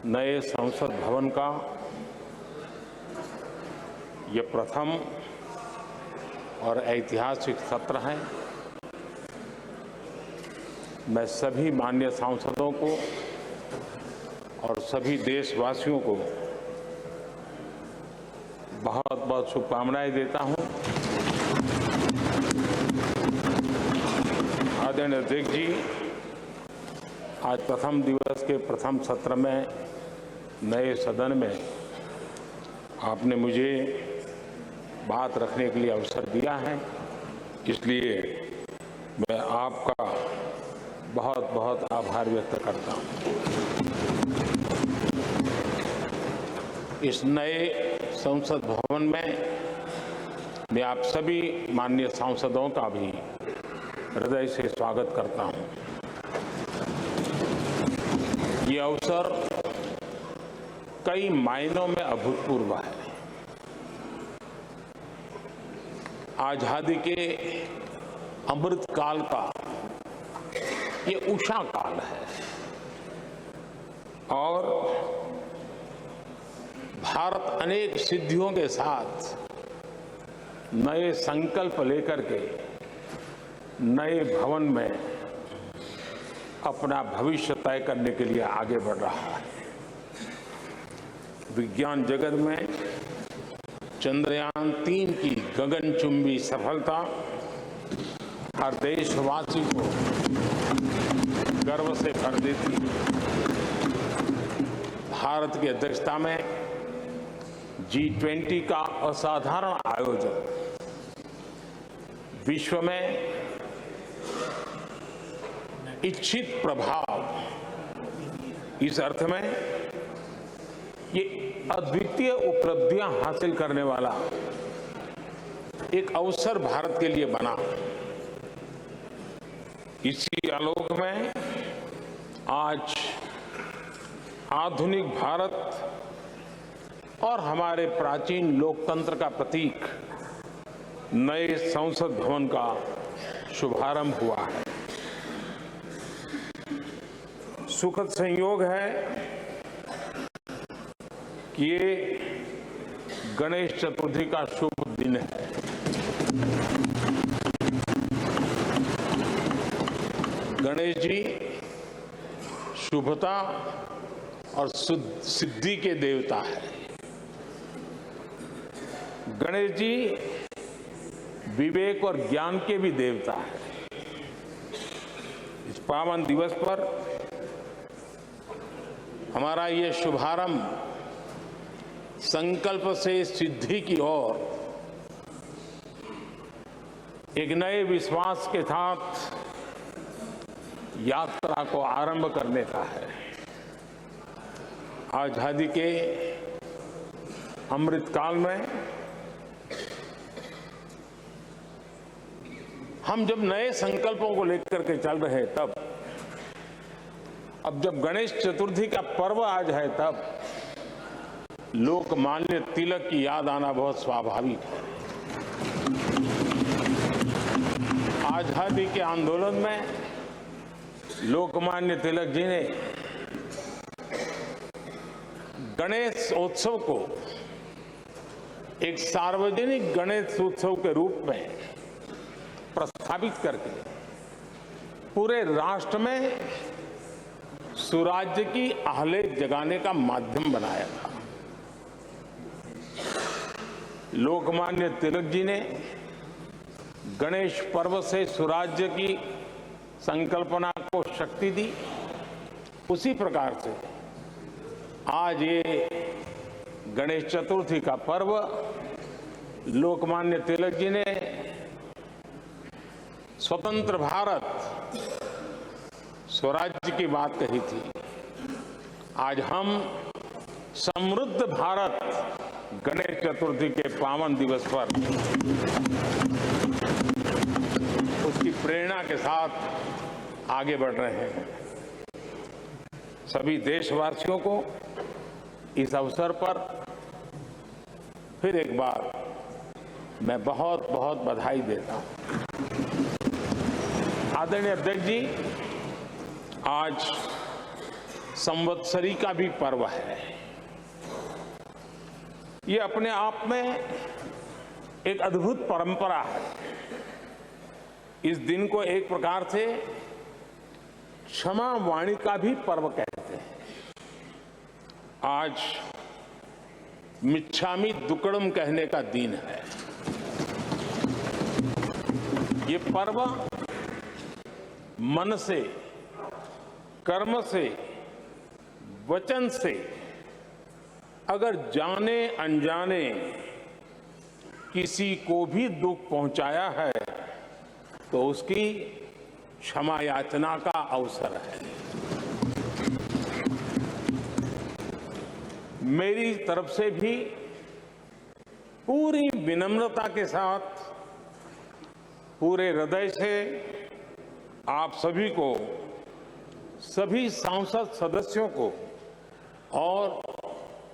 नए संसद भवन का ये प्रथम और ऐतिहासिक सत्र है। मैं सभी माननीय सांसदों को और सभी देशवासियों को बहुत बहुत शुभकामनाएं देता हूं। आदरणीय अध्यक्ष जी, आज प्रथम दिवस के प्रथम सत्र में नए सदन में आपने मुझे बात रखने के लिए अवसर दिया है, इसलिए मैं आपका बहुत बहुत आभार व्यक्त करता हूं। इस नए संसद भवन में मैं आप सभी माननीय सांसदों का भी हृदय से स्वागत करता हूं। ये अवसर कई मायनों में अभूतपूर्व है। आजादी के अमृत काल का ये उषा काल है और भारत अनेक सिद्धियों के साथ नए संकल्प लेकर के नए भवन में अपना भविष्य तय करने के लिए आगे बढ़ रहा है। विज्ञान जगत में चंद्रयान 3 की गगनचुंबी सफलता हर देशवासी को गर्व से भर देती है। भारत की अध्यक्षता में G20 का असाधारण आयोजन विश्व में इच्छित प्रभाव, इस अर्थ में ये अद्वितीय उपलब्धियां हासिल करने वाला एक अवसर भारत के लिए बना। इसी आलोक में आज आधुनिक भारत और हमारे प्राचीन लोकतंत्र का प्रतीक नए संसद भवन का शुभारंभ हुआ है। सुखद संयोग है कि ये गणेश चतुर्थी का शुभ दिन है। गणेश जी शुभता और सिद्धि के देवता है। गणेश जी विवेक और ज्ञान के भी देवता है। इस पावन दिवस पर हमारा ये शुभारंभ संकल्प से सिद्धि की ओर एक नए विश्वास के साथ यात्रा को आरंभ करने का है। आजादी के अमृत काल में हम जब नए संकल्पों को लेकर के चल रहे हैं, तब अब जब गणेश चतुर्थी का पर्व आज है, तब लोकमान्य तिलक की याद आना बहुत स्वाभाविक है। आजादी के आंदोलन में लोकमान्य तिलक जी ने गणेश उत्सव को एक सार्वजनिक गणेश उत्सव के रूप में प्रस्तावित करके पूरे राष्ट्र में सुराज्य की आहलेख जगाने का माध्यम बनाया था। लोकमान्य तिलक जी ने गणेश पर्व से सुराज्य की संकल्पना को शक्ति दी। उसी प्रकार से आज ये गणेश चतुर्थी का पर्व लोकमान्य तिलक जी ने स्वतंत्र भारत स्वराज्य की बात कही थी। आज हम समृद्ध भारत गणेश चतुर्थी के पावन दिवस पर उसकी प्रेरणा के साथ आगे बढ़ रहे हैं। सभी देशवासियों को इस अवसर पर फिर एक बार मैं बहुत बहुत बधाई देता हूं। आदरणीय अध्यक्ष जी, आज संवत्सरी का भी पर्व है। ये अपने आप में एक अद्भुत परंपरा है। इस दिन को एक प्रकार से क्षमा वाणी का भी पर्व कहते हैं। आज मिच्छामि दुक्कड़म कहने का दिन है। ये पर्व मन से, कर्म से, वचन से अगर जाने अनजाने किसी को भी दुख पहुंचाया है तो उसकी क्षमा याचना का अवसर है। मेरी तरफ से भी पूरी विनम्रता के साथ, पूरे हृदय से आप सभी को, सभी सांसद सदस्यों को और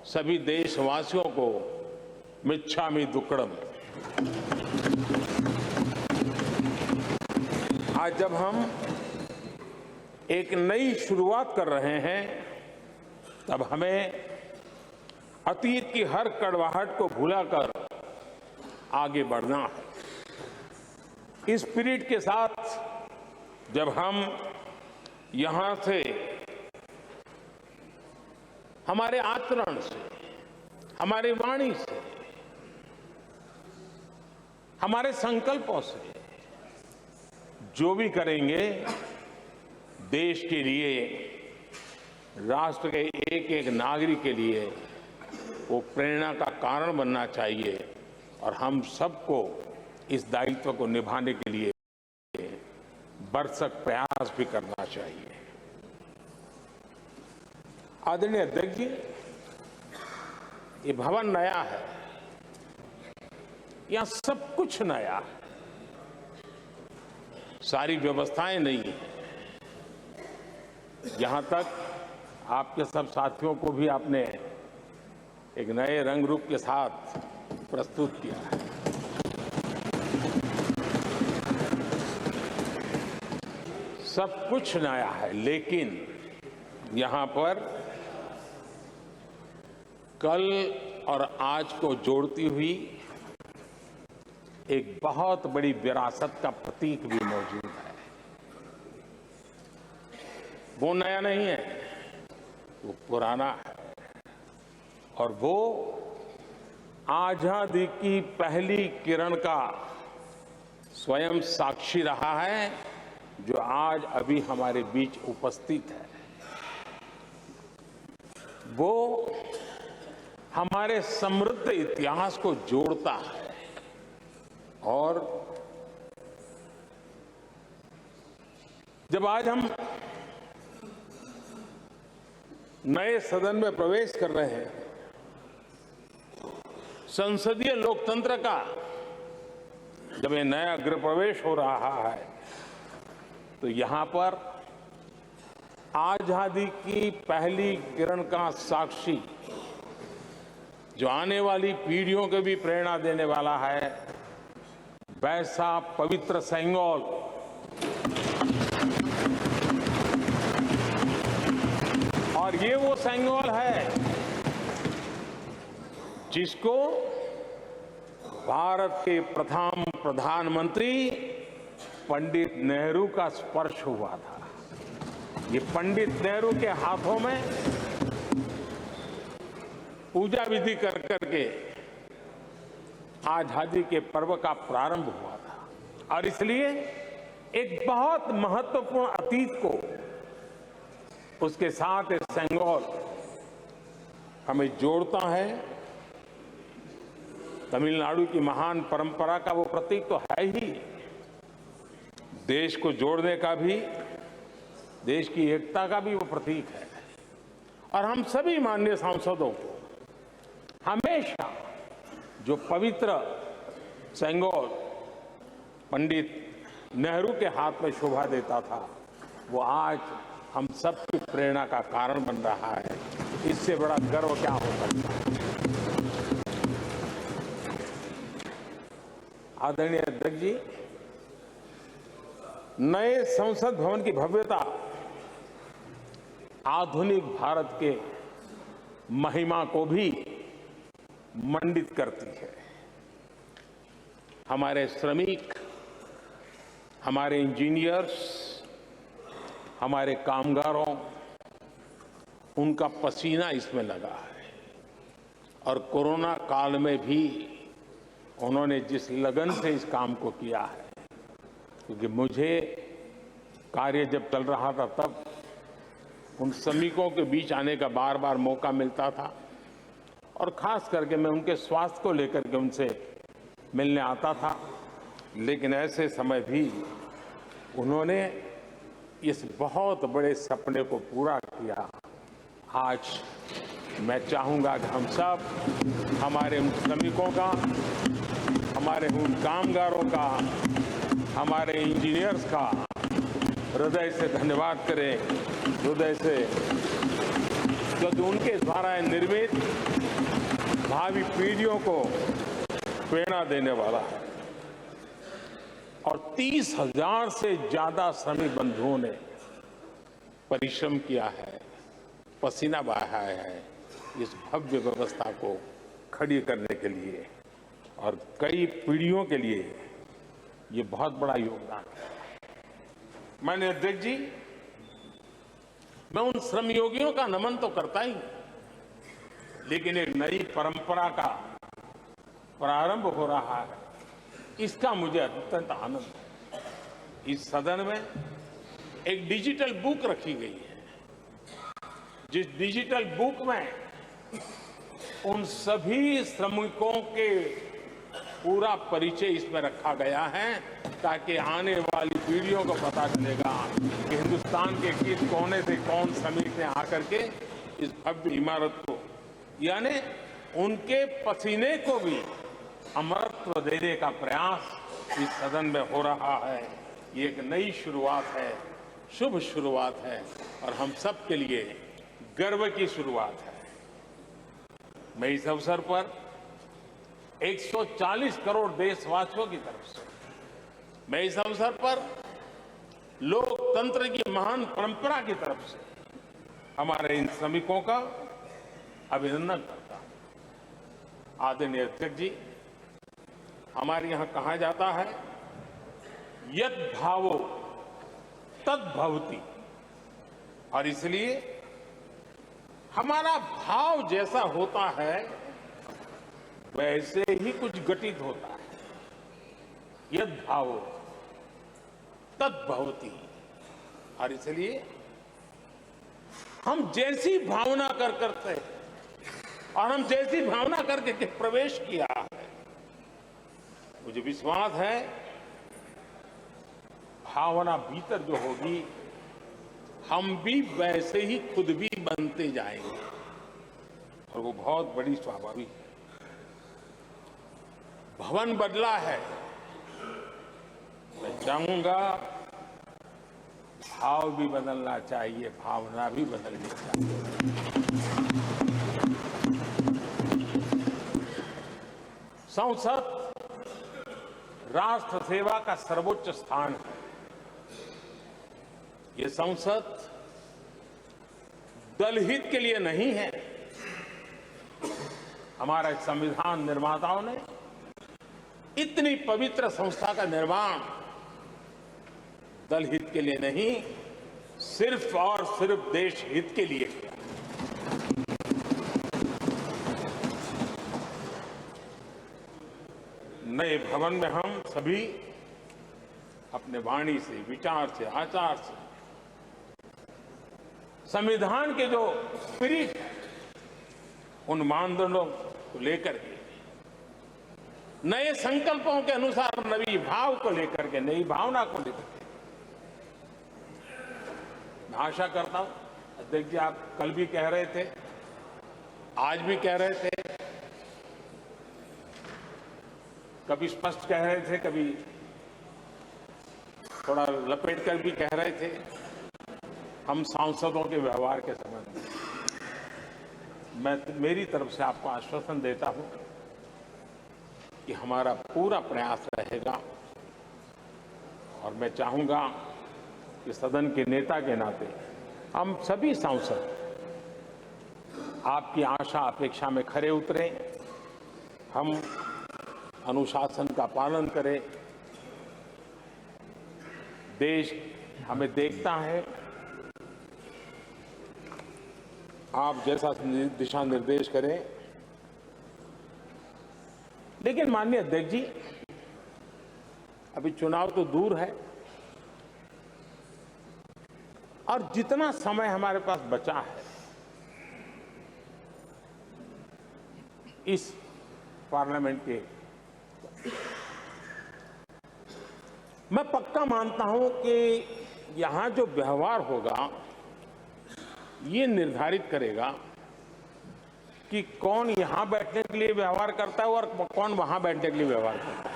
सभी देशवासियों को मिच्छामि दुक्कड़म। आज जब हम एक नई शुरुआत कर रहे हैं तब हमें अतीत की हर कड़वाहट को भुलाकर आगे बढ़ना है। इस स्पिरिट के साथ जब हम यहां से, हमारे आचरण से, हमारी वाणी से, हमारे संकल्पों से जो भी करेंगे, देश के लिए, राष्ट्र के एक एक नागरिक के लिए वो प्रेरणा का कारण बनना चाहिए और हम सबको इस दायित्व को निभाने के लिए भरसक प्रयास भी करना चाहिए। आदरणीय अध्यक्ष जी, ये भवन नया है, यहां सब कुछ नया है, सारी व्यवस्थाएं नई हैं। यहां तक आपके सब साथियों को भी आपने एक नए रंग रूप के साथ प्रस्तुत किया है। सब कुछ नया है, लेकिन यहां पर कल और आज को जोड़ती हुई एक बहुत बड़ी विरासत का प्रतीक भी मौजूद है। वो नया नहीं है, वो पुराना है और वो आजादी की पहली किरण का स्वयं साक्षी रहा है, जो आज अभी हमारे बीच उपस्थित है। वो हमारे समृद्ध इतिहास को जोड़ता है और जब आज हम नए सदन में प्रवेश कर रहे हैं, संसदीय लोकतंत्र का जब ये नया गृह प्रवेश हो रहा है, तो यहां पर आजादी की पहली किरण का साक्षी, जो आने वाली पीढ़ियों को भी प्रेरणा देने वाला है, वैसा पवित्र सेंगोल और ये वो सेंगोल है जिसको भारत के प्रथम प्रधानमंत्री पंडित नेहरू का स्पर्श हुआ था। ये पंडित नेहरू के हाथों में पूजा विधि कर करके आजादी के पर्व का प्रारंभ हुआ था और इसलिए एक बहुत महत्वपूर्ण अतीत को उसके साथ एक सेंगोल हमें जोड़ता है। तमिलनाडु की महान परंपरा का वो प्रतीक तो है ही, देश को जोड़ने का भी, देश की एकता का भी वो प्रतीक है। और हम सभी माननीय सांसदों को हमेशा जो पवित्र सेंगोल पंडित नेहरू के हाथ में शोभा देता था, वो आज हम सबकी प्रेरणा का कारण बन रहा है। इससे बड़ा गर्व क्या हो सकता है। आदरणीय अध्यक्ष जी, नए संसद भवन की भव्यता आधुनिक भारत के महिमा को भी मंडित करती है। हमारे श्रमिक, हमारे इंजीनियर्स, हमारे कामगारों, उनका पसीना इसमें लगा है और कोरोना काल में भी उन्होंने जिस लगन से इस काम को किया है, क्योंकि मुझे कार्य जब चल रहा था तब उन श्रमिकों के बीच आने का बार बार मौका मिलता था और खास करके मैं उनके स्वास्थ्य को लेकर के उनसे मिलने आता था। लेकिन ऐसे समय भी उन्होंने इस बहुत बड़े सपने को पूरा किया। आज मैं चाहूंगा कि हम सब हमारे उन श्रमिकों का, हमारे उन कामगारों का, हमारे इंजीनियर्स का हृदय से धन्यवाद करें, हृदय से, क्योंकि उनके द्वारा निर्मित भावी पीढ़ियों को प्रेरणा देने वाला है। और 30,000 से ज्यादा श्रमिक बंधुओं ने परिश्रम किया है, पसीना बहाया है इस भव्य व्यवस्था को खड़ी करने के लिए, और कई पीढ़ियों के लिए ये बहुत बड़ा योगदान है। माननीय अध्यक्ष जी, मैं उन श्रमयोगियों का नमन तो करता ही, लेकिन एक नई परंपरा का प्रारंभ हो रहा है, इसका मुझे अत्यंत आनंद है। इस सदन में एक डिजिटल बुक रखी गई है, जिस डिजिटल बुक में उन सभी श्रमिकों के पूरा परिचय इसमें रखा गया है, ताकि आने वाली पीढ़ियों को पता चलेगा कि हिंदुस्तान के किस कोने से कौन श्रमिक ने आकर के इस भव्य इमारत को, यानी उनके पसीने को भी अमरत्व देने का प्रयास इस सदन में हो रहा है। ये एक नई शुरुआत है, शुभ शुरुआत है और हम सब के लिए गर्व की शुरुआत है। मैं इस अवसर पर 140 करोड़ देशवासियों की तरफ से, मैं इस अवसर पर लोकतंत्र की महान परंपरा की तरफ से हमारे इन श्रमिकों का अभिनंदन करता हूं। आदरणीय अध्यक्ष जी, हमारे यहां कहा जाता है, यत् भावो तद् भवति, और इसलिए हमारा भाव जैसा होता है वैसे ही कुछ घटित होता है। यद् भावो तद् भवति, और इसलिए हम जैसी भावना करते हैं और हम जैसी भावना करके प्रवेश किया है, मुझे विश्वास है भावना भीतर जो होगी हम भी वैसे ही खुद भी बनते जाएंगे, और वो बहुत बड़ी स्वाभाविक है। भवन बदला है, मैं चाहूंगा भाव भी बदलना चाहिए, भावना भी बदलनी चाहिए। संसद राष्ट्र सेवा का सर्वोच्च स्थान है। ये संसद दलहित के लिए नहीं है। हमारे संविधान निर्माताओं ने इतनी पवित्र संस्था का निर्माण दलहित के लिए नहीं, सिर्फ और सिर्फ देश हित के लिए किया। नए भवन में हम सभी अपने वाणी से, विचार से, आचार से संविधान के जो स्पिरिट है, उन मानदंडों को लेकर के, नए संकल्पों के अनुसार नई भाव को लेकर के, नई भावना को लेकर के, मैं आशा करता हूं अध्यक्ष जी, आप कल भी कह रहे थे, आज भी कह रहे थे, कभी स्पष्ट कह रहे थे, कभी थोड़ा लपेट कर भी कह रहे थे, हम सांसदों के व्यवहार के संबंध में मैं मेरी तरफ से आपको आश्वासन देता हूं कि हमारा पूरा प्रयास रहेगा, और मैं चाहूंगा कि सदन के नेता के नाते हम सभी सांसद आपकी आशा अपेक्षा में खरे उतरे, हम अनुशासन का पालन करें। देश हमें देखता है, आप जैसा दिशा निर्देश करें। लेकिन माननीय अध्यक्ष जी, अभी चुनाव तो दूर है और जितना समय हमारे पास बचा है इस पार्लियामेंट के, मैं पक्का मानता हूं कि यहां जो व्यवहार होगा ये निर्धारित करेगा कि कौन यहां बैठने के लिए व्यवहार करता है और कौन वहां बैठने के लिए व्यवहार करता है।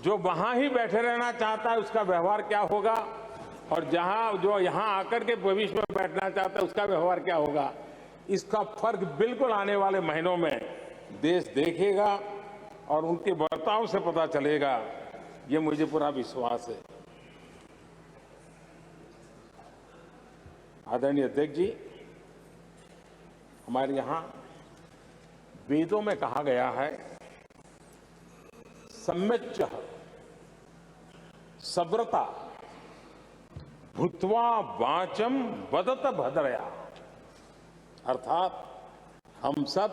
जो वहां ही बैठे रहना चाहता है उसका व्यवहार क्या होगा, और जो यहां आकर के भविष्य में बैठना चाहता है उसका व्यवहार क्या होगा, इसका फर्क बिल्कुल आने वाले महीनों में देश देखेगा और उनके बर्ताव से पता चलेगा। ये मुझे पूरा विश्वास है। आदरणीय अध्यक्ष जी, हमारे यहां वेदों में कहा गया है, सम्यच्च सब्रता भूत्वा वाचम वदत भद्रया, अर्थात हम सब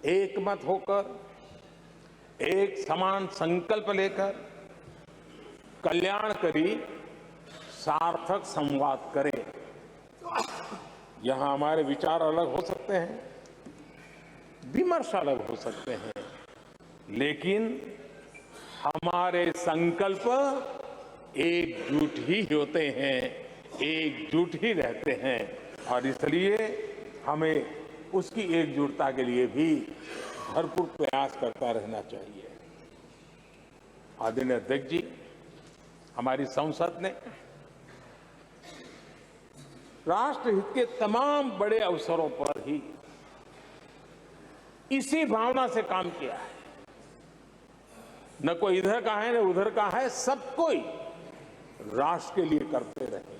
एक मत होकर, एक समान संकल्प लेकर कल्याणकारी सार्थक संवाद करें। यहां हमारे विचार अलग हो सकते हैं, विमर्श अलग हो सकते हैं, लेकिन हमारे संकल्प एकजुट ही होते हैं, एकजुट ही रहते हैं, और इसलिए हमें उसकी एकजुटता के लिए भी भरपूर प्रयास करता रहना चाहिए। आदरणीय अध्यक्ष जी, हमारी संसद ने राष्ट्रहित के तमाम बड़े अवसरों पर ही इसी भावना से काम किया है। न कोई इधर का है न उधर का है, सब कोई राष्ट्र के लिए करते रहे।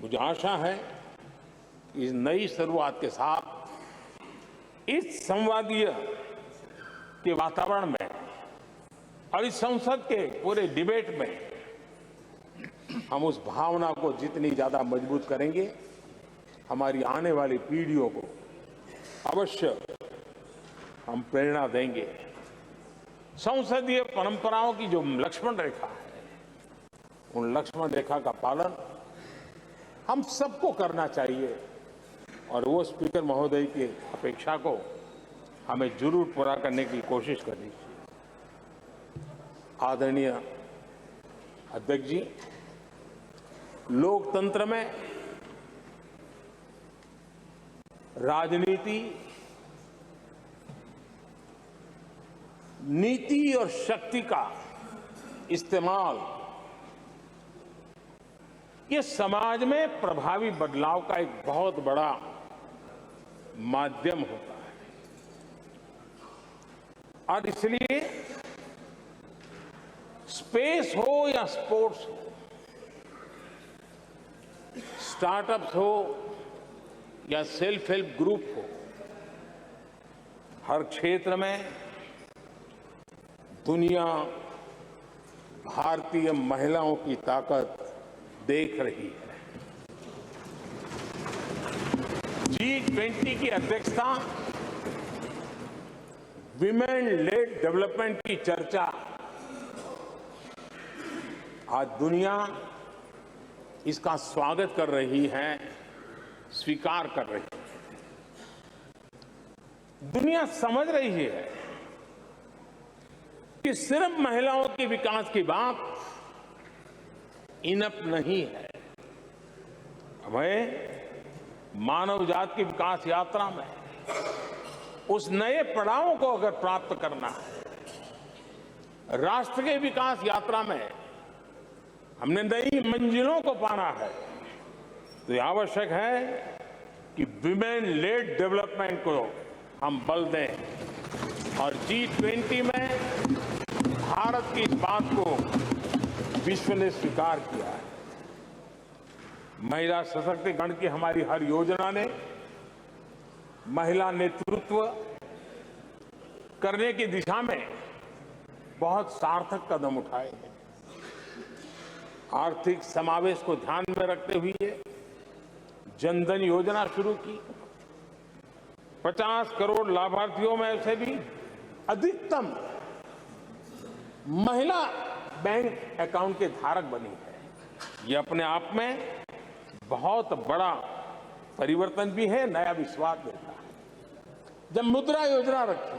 मुझे आशा है कि इस नई शुरुआत के साथ इस संवादीय के वातावरण में और इस संसद के पूरे डिबेट में हम उस भावना को जितनी ज्यादा मजबूत करेंगे, हमारी आने वाली पीढ़ियों को अवश्य हम प्रेरणा देंगे। संसदीय परंपराओं की जो लक्ष्मण रेखा है, उन लक्ष्मण रेखा का पालन हम सबको करना चाहिए, और वो स्पीकर महोदय की अपेक्षा को हमें जरूर पूरा करने की कोशिश करनी चाहिए। आदरणीय अध्यक्ष जी, लोकतंत्र में राजनीति, नीति और शक्ति का इस्तेमाल ये समाज में प्रभावी बदलाव का एक बहुत बड़ा माध्यम होता है, और इसलिए स्पेस हो या स्पोर्ट्स हो, स्टार्टअप्स हो या सेल्फ हेल्प ग्रुप हो, हर क्षेत्र में दुनिया भारतीय महिलाओं की ताकत देख रही है। G20 की अध्यक्षता, विमेन लेड डेवलपमेंट की चर्चा, आज दुनिया इसका स्वागत कर रही है, स्वीकार कर रही है। दुनिया समझ रही है कि सिर्फ महिलाओं के विकास की बात इनफ नहीं है। हमें मानव जाति की विकास यात्रा में उस नए पड़ाव को अगर प्राप्त करना है, राष्ट्र के विकास यात्रा में हमने नई मंजिलों को पाना है, तो यह आवश्यक है कि विमेन लेड डेवलपमेंट को हम बल दें, और G20 में भारत की इस बात को विश्व ने स्वीकार किया है। महिला सशक्तिकरण की हमारी हर योजना ने महिला नेतृत्व करने की दिशा में बहुत सार्थक कदम उठाए हैं। आर्थिक समावेश को ध्यान में रखते हुए जनधन योजना शुरू की। 50 करोड़ लाभार्थियों में से भी अधिकतम महिला बैंक अकाउंट के धारक बनी है। ये अपने आप में बहुत बड़ा परिवर्तन भी है, नया विश्वास देता है। जब मुद्रा योजना रखी,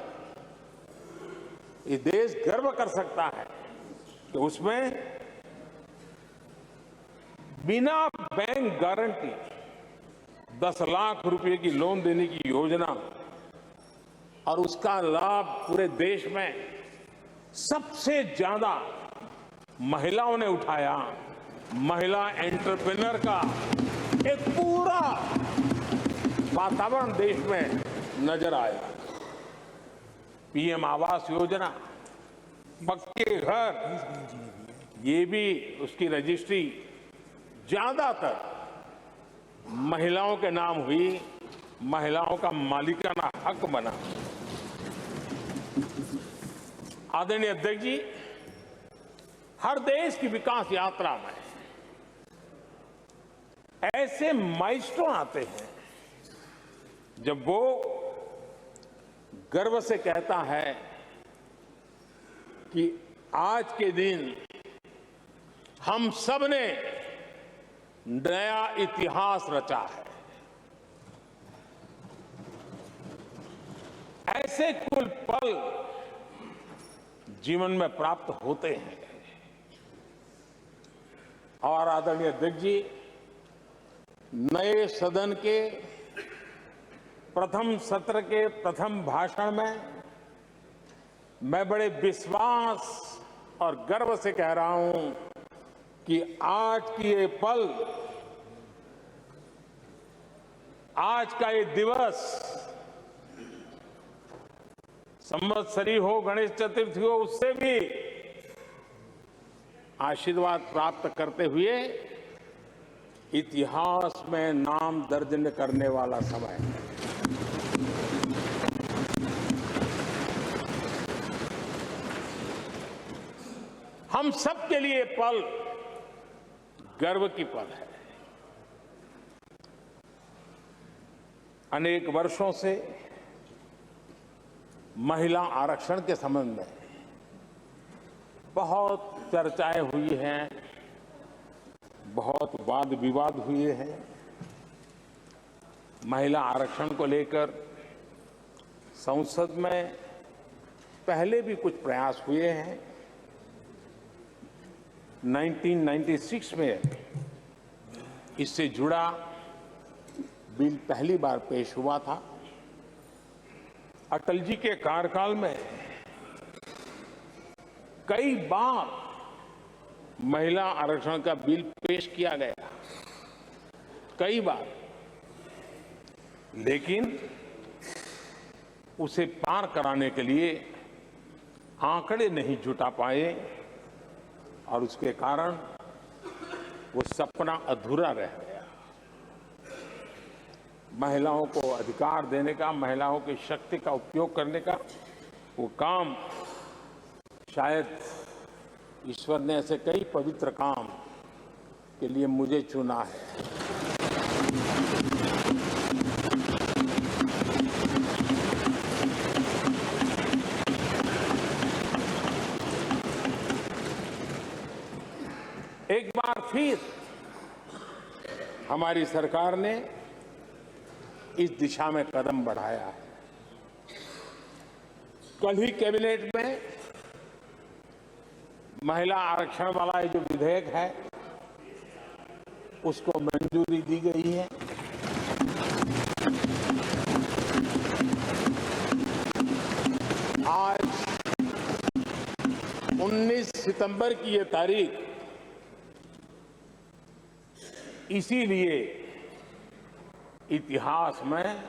ये देश गर्व कर सकता है कि उसमें बिना बैंक गारंटी 10 लाख रुपए की लोन देने की योजना और उसका लाभ पूरे देश में सबसे ज्यादा महिलाओं ने उठाया। महिला एंटरप्रेन्योर का एक पूरा वातावरण देश में नजर आया। पीएम आवास योजना, पक्के घर, ये भी उसकी रजिस्ट्री ज्यादातर महिलाओं के नाम हुई, महिलाओं का मालिकाना हक बना। आदरणीय अध्यक्ष जी, हर देश की विकास यात्रा में ऐसे माइलस्टोन आते हैं जब वो गर्व से कहता है कि आज के दिन हम सब ने नया इतिहास रचा है। ऐसे कुल पल जीवन में प्राप्त होते हैं। और आदरणीय अध्यक्ष जी, नए सदन के प्रथम सत्र के प्रथम भाषण में मैं बड़े विश्वास और गर्व से कह रहा हूं कि आज की ये पल, आज का ये दिवस, संवत्सरी हो, गणेश चतुर्थी हो, उससे भी आशीर्वाद प्राप्त करते हुए इतिहास में नाम दर्ज करने वाला समय है। हम सब के लिए पल गर्व की पल है। अनेक वर्षों से महिला आरक्षण के संबंध में बहुत चर्चाएं हुई हैं, बहुत वाद विवाद हुए हैं। महिला आरक्षण को लेकर संसद में पहले भी कुछ प्रयास हुए हैं। 1996 में इससे जुड़ा बिल पहली बार पेश हुआ था। अटल जी के कार्यकाल में कई बार महिला आरक्षण का बिल पेश किया गया, कई बार, लेकिन उसे पार कराने के लिए आंकड़े नहीं जुटा पाए और उसके कारण वो सपना अधूरा रह गया। महिलाओं को अधिकार देने का, महिलाओं की शक्ति का उपयोग करने का वो काम शायद ईश्वर ने ऐसे कई पवित्र काम के लिए मुझे चुना है। एक बार फिर हमारी सरकार ने इस दिशा में कदम बढ़ाया है। कल ही कैबिनेट में महिला आरक्षण वाला जो विधेयक है उसको मंजूरी दी गई है। आज 19 सितंबर की ये तारीख इसीलिए इतिहास में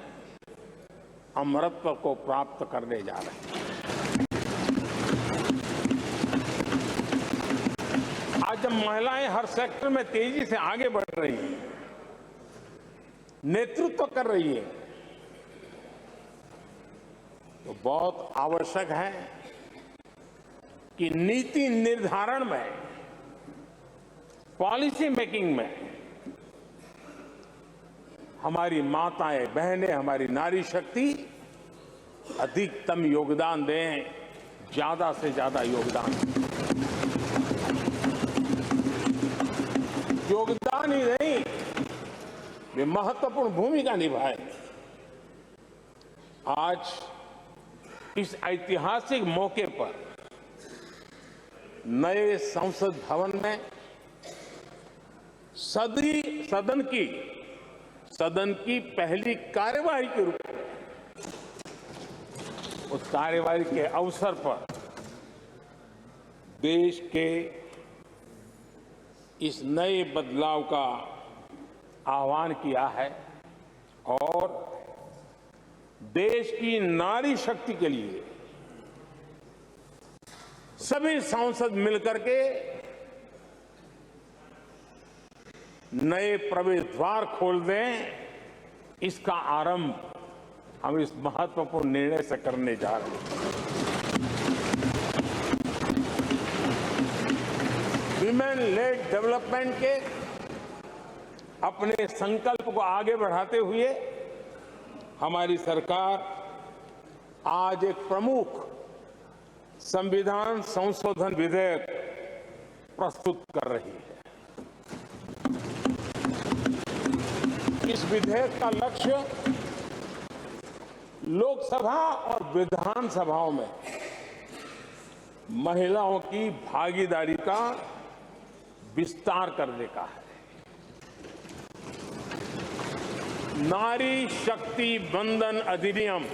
अमरत्व को प्राप्त करने जा रहे हैं। आज जब महिलाएं हर सेक्टर में तेजी से आगे बढ़ रही हैं, नेतृत्व कर रही है, तो बहुत आवश्यक है कि नीति निर्धारण में, पॉलिसी मेकिंग में हमारी माताएं, बहनें, हमारी नारी शक्ति अधिकतम योगदान दें, ज्यादा से ज्यादा योगदान दें। योगदान ही नहीं, वे महत्वपूर्ण भूमिका निभाएं। आज इस ऐतिहासिक मौके पर नए संसद भवन में सदन की पहली कार्यवाही के रूप में, उस कार्यवाही के अवसर पर देश के इस नए बदलाव का आह्वान किया है और देश की नारी शक्ति के लिए सभी सांसद मिलकर के नए प्रवेश द्वार खोल दें, इसका आरंभ हम इस महत्वपूर्ण निर्णय से करने जा रहे हैं। विमेन लेड डेवलपमेंट के अपने संकल्प को आगे बढ़ाते हुए हमारी सरकार आज एक प्रमुख संविधान संशोधन विधेयक प्रस्तुत कर रही है। इस विधेयक का लक्ष्य लोकसभा और विधानसभाओं में महिलाओं की भागीदारी का विस्तार करने का है। नारी शक्ति वंदन अधिनियम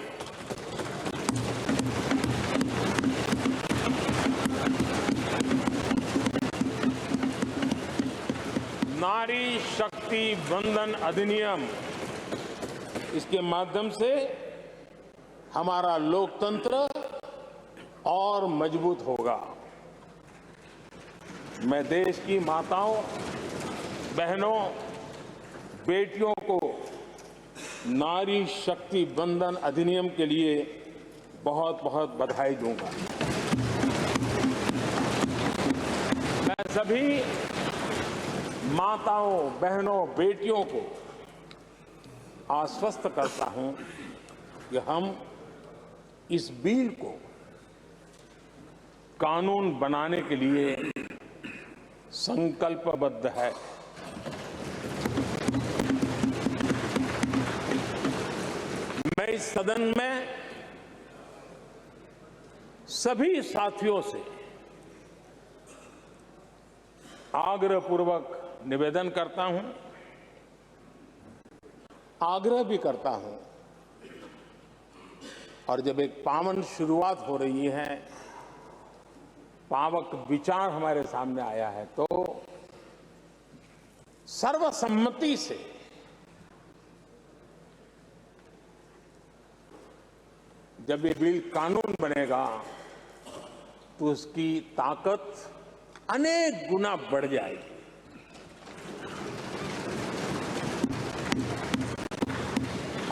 नारी शक्ति वंदन अधिनियम, इसके माध्यम से हमारा लोकतंत्र और मजबूत होगा। मैं देश की माताओं, बहनों, बेटियों को नारी शक्ति वंदन अधिनियम के लिए बहुत बहुत बधाई दूंगा। मैं सभी माताओं, बहनों, बेटियों को आश्वस्त करता हूं कि हम इस बिल को कानून बनाने के लिए संकल्पबद्ध है। मैं इस सदन में सभी साथियों से आग्रहपूर्वक निवेदन करता हूं, आग्रह भी करता हूं, और जब एक पावन शुरुआत हो रही है, पावक विचार हमारे सामने आया है, तो सर्वसम्मति से जब ये बिल कानून बनेगा तो उसकी ताकत अनेक गुना बढ़ जाएगी।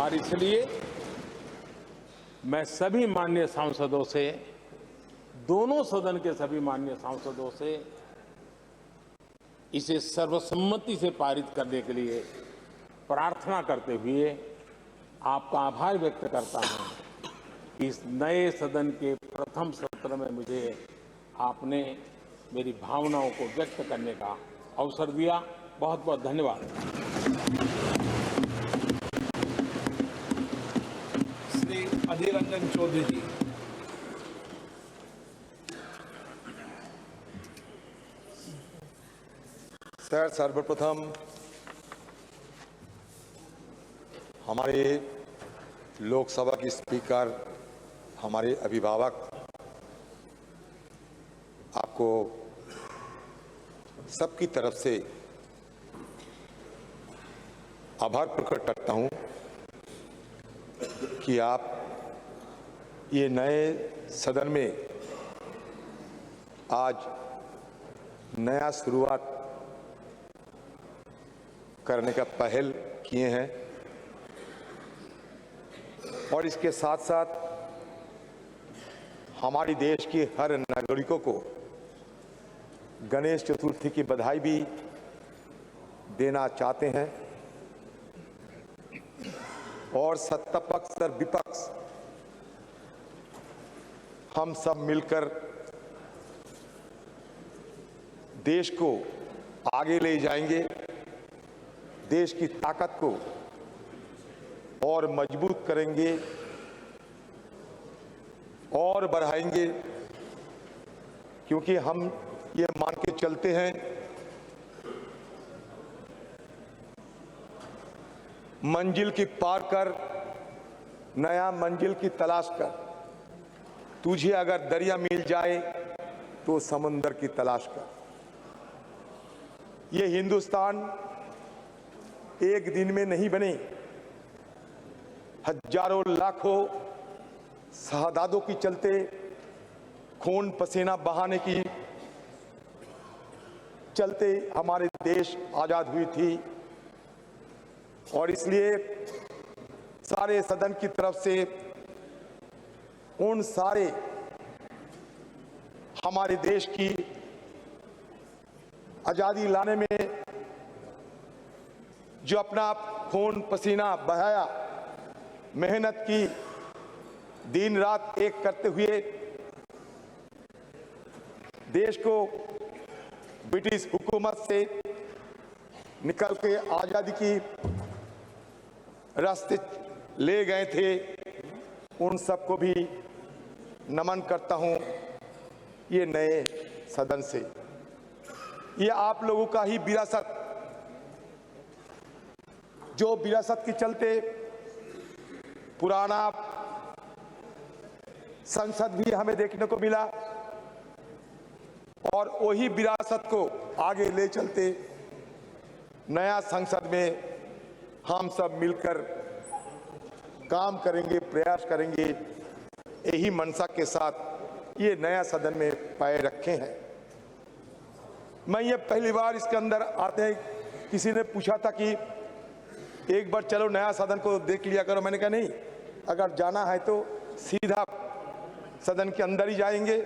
और इसलिए मैं सभी माननीय सांसदों से, दोनों सदन के सभी माननीय सांसदों से इसे सर्वसम्मति से पारित करने के लिए प्रार्थना करते हुए आपका आभार व्यक्त करता हूं। इस नए सदन के प्रथम सत्र में मुझे आपने मेरी भावनाओं को व्यक्त करने का अवसर दिया। बहुत बहुत धन्यवाद। श्री अधीर रंजन चौधरी जी। सर, सर्वप्रथम हमारे लोकसभा की स्पीकर, हमारे अभिभावक, आपको सबकी तरफ से आभार प्रकट करता हूं कि आप ये नए सदन में आज नया शुरुआत करने का पहल किए हैं और इसके साथ साथ हमारी देश के हर नागरिकों को गणेश चतुर्थी की बधाई भी देना चाहते हैं और सत्ता पक्ष और विपक्ष हम सब मिलकर देश को आगे ले जाएंगे, देश की ताकत को और मजबूत करेंगे और बढ़ाएंगे, क्योंकि हम ये मान के चलते हैं मंजिल की पार कर नया मंजिल की तलाश कर, तुझे अगर दरिया मिल जाए तो समुंदर की तलाश कर। ये हिंदुस्तान एक दिन में नहीं बने, हजारों लाखों शहादतों की चलते खून पसीना बहाने की चलते हमारे देश आजाद हुई थी और इसलिए सारे सदन की तरफ से उन सारे हमारे देश की आजादी लाने में जो अपना खून पसीना बहाया, मेहनत की, दिन रात एक करते हुए देश को ब्रिटिश हुकूमत से निकल के आजादी की रास्ते ले गए थे, उन सबको भी नमन करता हूं ये नए सदन से। ये आप लोगों का ही विरासत, जो विरासत के चलते पुराना संसद भी हमें देखने को मिला और वही विरासत को आगे ले चलते नया संसद में हम सब मिलकर काम करेंगे, प्रयास करेंगे। यही मंशा के साथ ये नया सदन में पैर रखे हैं। मैं ये पहली बार इसके अंदर आते हैं, किसी ने पूछा था कि एक बार चलो नया सदन को देख लिया करो। मैंने कहा नहीं, अगर जाना है तो सीधा सदन के अंदर ही जाएंगे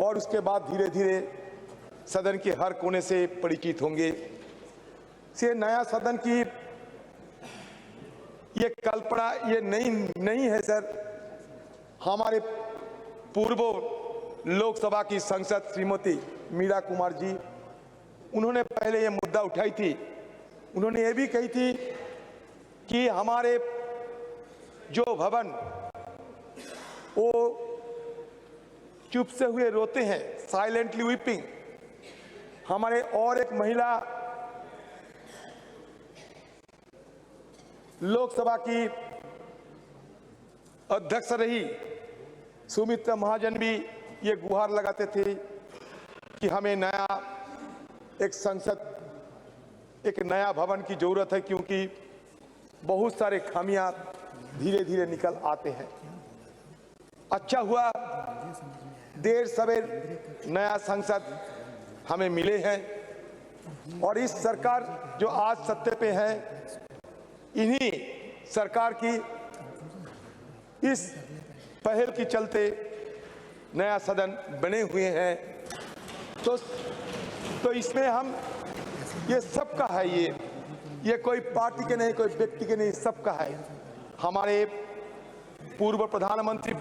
और उसके बाद धीरे धीरे सदन के हर कोने से परिचित होंगे। से नया सदन की ये कल्पना ये नहीं है सर। हमारे पूर्व लोकसभा की सांसद श्रीमती मीरा कुमार जी, उन्होंने पहले ये मुद्दा उठाई थी। उन्होंने ये भी कही थी कि हमारे जो भवन वो चुप से हुए रोते हैं, साइलेंटली वीपिंग। हमारे और एक महिला लोकसभा की अध्यक्ष रही, सुमित्रा महाजन, भी ये गुहार लगाते थे कि हमें नया एक संसद, एक नया भवन की जरूरत है, क्योंकि बहुत सारे खामियां धीरे धीरे निकल आते हैं। अच्छा हुआ देर सवेर नया संसद हमें मिले हैं और इस सरकार जो आज सत्ते पे है, इन्हीं सरकार की इस पहल के चलते नया सदन बने हुए हैं। तो इसमें हम ये सबका है, ये कोई पार्टी के नहीं, कोई व्यक्ति के नहीं, सबका है। हमारे पूर्व प्रधानमंत्री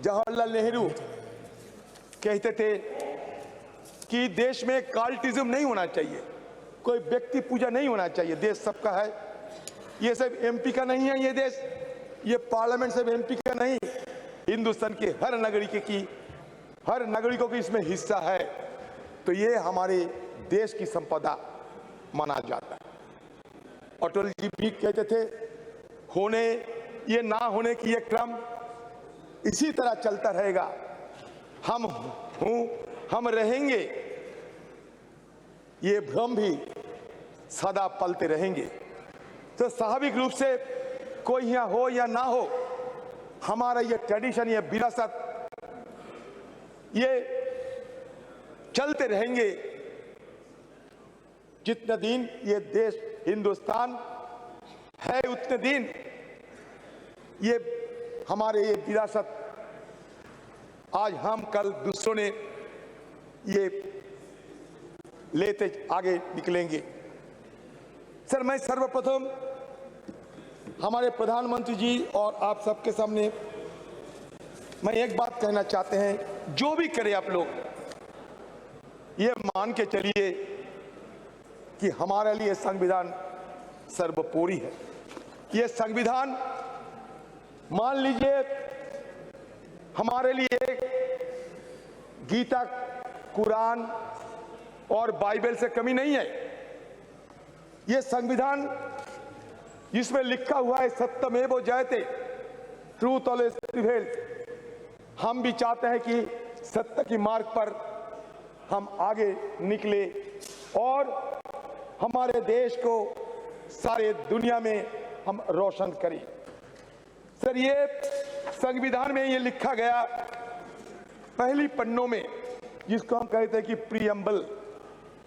जवाहरलाल नेहरू कहते थे कि देश में कार्टिज्म नहीं होना चाहिए, कोई व्यक्ति पूजा नहीं होना चाहिए, देश सबका है। ये सिर्फ एमपी का नहीं है, ये देश, ये पार्लियामेंट सिर्फ एमपी का नहीं, हिंदुस्तान के हर नागरिकों की इसमें हिस्सा है। तो ये हमारे देश की संपदा माना जाता है। अटल जी भी कहते थे, होने ये ना होने की ये क्रम इसी तरह चलता रहेगा, हम रहेंगे, ये भ्रम भी सदा पलते रहेंगे। तो स्वाभाविक रूप से कोई यहाँ हो या ना हो, हमारा ये ट्रेडिशन, ये विरासत, ये चलते रहेंगे जितने दिन ये देश हिंदुस्तान है, उतने दिन ये हमारे ये विरासत आज हम कल दूसरों ने ये लेते आगे निकलेंगे। सर, मैं सर्वप्रथम हमारे प्रधानमंत्री जी और आप सबके सामने मैं एक बात कहना चाहते हैं, जो भी करें आप लोग ये मान के चलिए कि हमारे लिए संविधान सर्वोपरि है। ये संविधान मान लीजिए हमारे लिए गीता, कुरान और बाइबल से कमी नहीं है। ये संविधान जिसमें लिखा हुआ है सत्यमेव जयते, ट्रूथ ऑलवेज प्रिवेल्स। हम भी चाहते हैं कि सत्य की मार्ग पर हम आगे निकले और हमारे देश को सारे दुनिया में हम रोशन करें। सर, ये संविधान में ये लिखा गया पहली पन्नों में, जिसको हम कहते हैं कि प्रीएम्बल।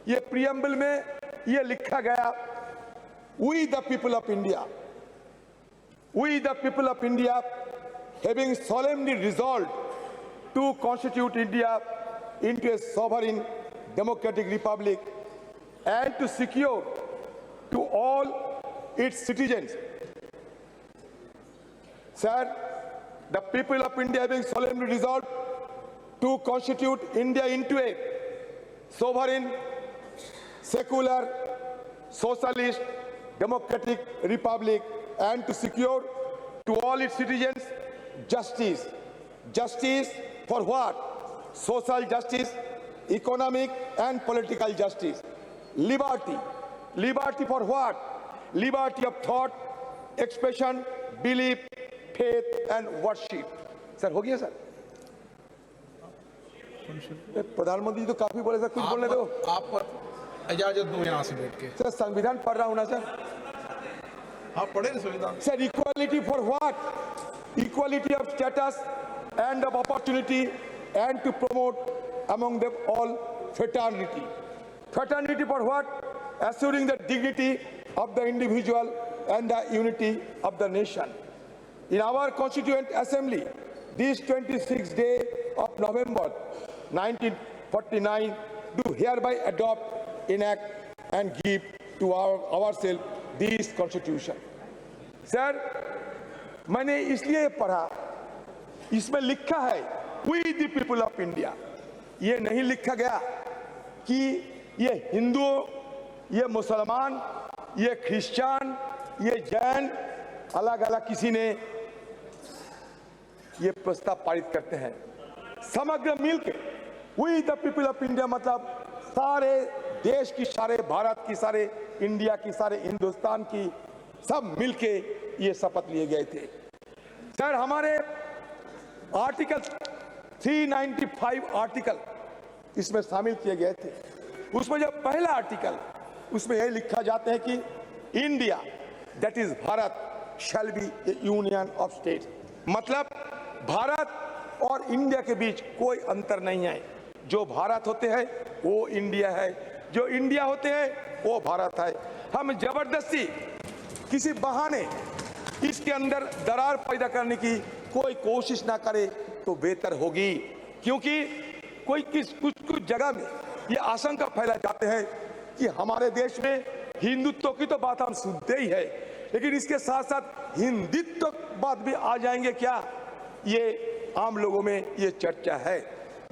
ये प्रीएम्बल में ये लिखा गया, we the people of India, we the people of India having solemnly resolved to constitute India into a sovereign democratic republic and to secure to all its citizens. Sir, the people of India having solemnly resolved to constitute India into a sovereign, secular, socialist, democratic republic and to secure to all its citizens justice. Justice for what? Social justice, economic and political justice. Liberty. Liberty for what? Liberty of thought, expression, belief, faith and worship. Sir, हो गया sir? प्रधानमंत्री तो काफी बोले sir, कुछ बोलने दो। आप इजाजत दो यहाँ से बैठ के। सर, संविधान पढ़ रहा हूँ ना सर। आप पढ़े ना संविधान? Sir, equality for what? Equality of status and of opportunity and to promote among them all fraternity. Fraternity for what? Assuring the dignity of the individual and the unity of the nation. In our Constituent Assembly, this 26th day of November 1949, do hereby adopt, enact and give to ourselves this Constitution. Sir, मैंने इसलिए पढ़ा, इसमें लिखा है We the people of India. ये नहीं लिखा गया कि ये हिंदू, ये मुसलमान, ये क्रिश्चियन, ये जैन अलग अलग किसी ने ये प्रस्ताव पारित करते हैं। समग्र मिलके we the people of India, मतलब सारे देश की, सारे भारत की, सारे इंडिया की, सारे हिंदुस्तान की, सब मिलके ये शपथ लिए गए थे। सर, हमारे आर्टिकल 395 आर्टिकल इसमें शामिल किए गए थे। उसमें जो पहला आर्टिकल, उसमें यह लिखा जाता है कि India, that is Bharat, shall be A union of states. मतलब भारत और इंडिया के बीच कोई अंतर नहीं है। जो भारत होते हैं वो इंडिया है, जो इंडिया होते हैं वो भारत है। हम जबरदस्ती किसी बहाने इसके अंदर दरार पैदा करने की कोई कोशिश ना करे तो बेहतर होगी, क्योंकि कुछ जगह में ये आशंका फैला जाते हैं कि हमारे देश में हिंदुत्व की तो बात हम सुनते ही है, लेकिन इसके साथ साथ हिंदुत्व बात भी आ जाएंगे क्या, ये आम लोगों में ये चर्चा है।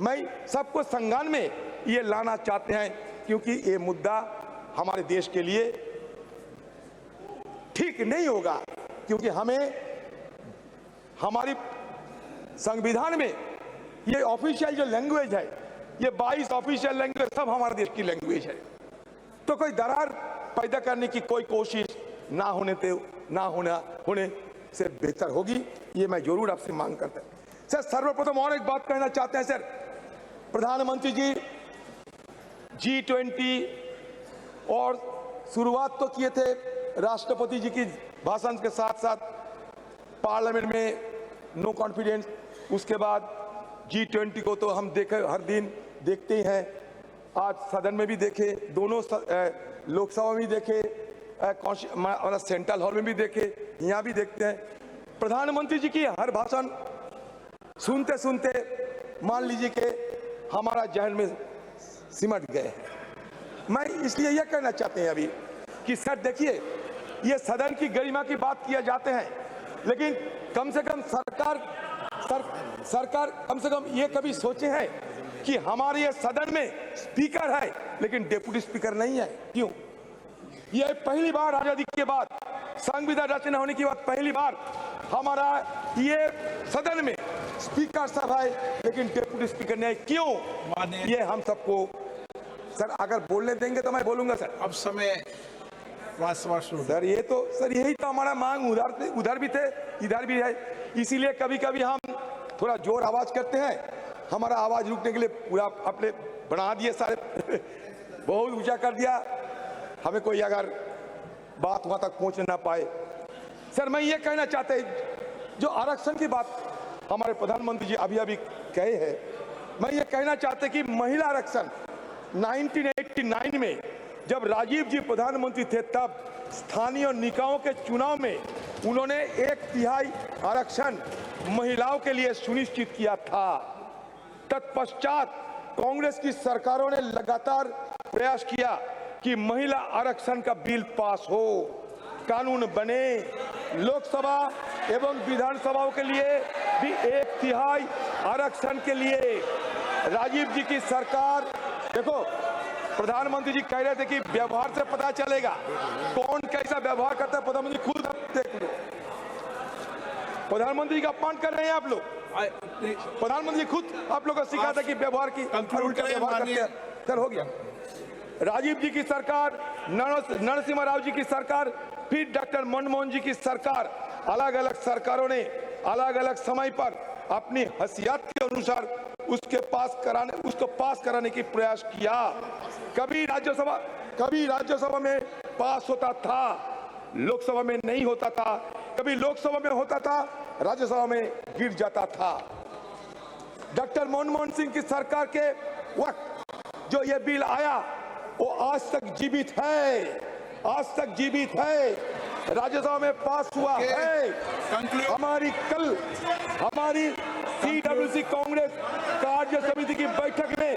मैं सबको संज्ञान में ये लाना चाहते हैं, क्योंकि ये मुद्दा हमारे देश के लिए ठीक नहीं होगा, क्योंकि हमें हमारी संविधान में ये ऑफिशियल जो लैंग्वेज है, ये 22 ऑफिशियल लैंग्वेज सब हमारे देश की लैंग्वेज है, तो कोई दरार पैदा करने की कोई कोशिश ना होने से बेहतर होगी, ये मैं जरूर आपसे मांग करता हूं। सर, सर्वप्रथम और एक बात कहना चाहते हैं सर, प्रधानमंत्री जी G20 और शुरुआत तो किए थे राष्ट्रपति जी की भाषण के साथ साथ पार्लियामेंट में नो कॉन्फिडेंस, उसके बाद G20 को तो हम हर दिन देखते ही हैं आज सदन में भी देखे, दोनों लोकसभा में भी देखे, सेंट्रल हॉल में भी देखे, यहाँ भी देखते हैं। प्रधानमंत्री जी की हर भाषण सुनते सुनते मान लीजिए कि हमारा जहन में सिमट गए। मैं इसलिए यह कहना चाहते हैं अभी कि सर देखिए, ये सदन की गरिमा की बात किया जाते हैं, लेकिन कम से कम सरकार कम से कम ये कभी सोचे हैं कि हमारे ये सदन में स्पीकर है लेकिन डेप्यूटी स्पीकर नहीं है। क्यों? ये पहली बार आजादी के बाद, संविधान रचना होने के बाद पहली बार हमारा ये सदन में स्पीकर साहब है लेकिन डेप्यूटी स्पीकर नहीं है। क्यों? ये हम सबको सर अगर बोलने देंगे तो मैं बोलूंगा सर। अब समय सर ये तो सर यही तो हमारा मांग उधर भी थे इधर भी है। इसीलिए कभी कभी हम थोड़ा जोर आवाज करते हैं, हमारा आवाज रुकने के लिए पूरा अपने बढ़ा दिए सारे बहुत ऊंचा कर दिया, हमें कोई अगर बात वहां तक पहुंच ना पाए। सर मैं ये कहना चाहते जो आरक्षण की बात हमारे प्रधानमंत्री जी अभी अभी कहे हैं, मैं ये कहना चाहते कि महिला आरक्षण 1989 में जब राजीव जी प्रधानमंत्री थे तब स्थानीय निकायों के चुनाव में उन्होंने 1/3 आरक्षण महिलाओं के लिए सुनिश्चित किया था। तत्पश्चात कांग्रेस की सरकारों ने लगातार प्रयास किया कि महिला आरक्षण का बिल पास हो, कानून बने। लोकसभा एवं विधानसभाओं के लिए भी 1/3 आरक्षण के लिए राजीव जी की सरकार, देखो प्रधानमंत्री जी कह रहे थे कि व्यवहार से पता चलेगा कौन कैसा व्यवहार करता है। प्रधानमंत्री खुद देख लो, प्रधानमंत्री का अपमान कर रहे हैं आप लोग। प्रधानमंत्री खुद आप लोगों को सिखाता कि व्यवहार की उल्टा व्यवहार करते हैं। सर हो गया। राजीव जी की सरकार, नरसिम्हा राव जी की सरकार, फिर डॉक्टर मनमोहन जी की सरकार, अलग अलग सरकारों ने अलग अलग समय पर अपनी हैसियत के अनुसार उसको पास कराने की प्रयास किया। कभी राज्यसभा में पास होता था, लोकसभा में नहीं होता था, कभी लोकसभा में होता था, राज्यसभा में गिर जाता था। डॉक्टर मनमोहन सिंह की सरकार के वक्त जो ये बिल आया वो आज तक जीवित है, आज तक जीवित है, राज्यसभा में पास हुआ है। हमारी CWC कांग्रेस कार्य समिति की बैठक में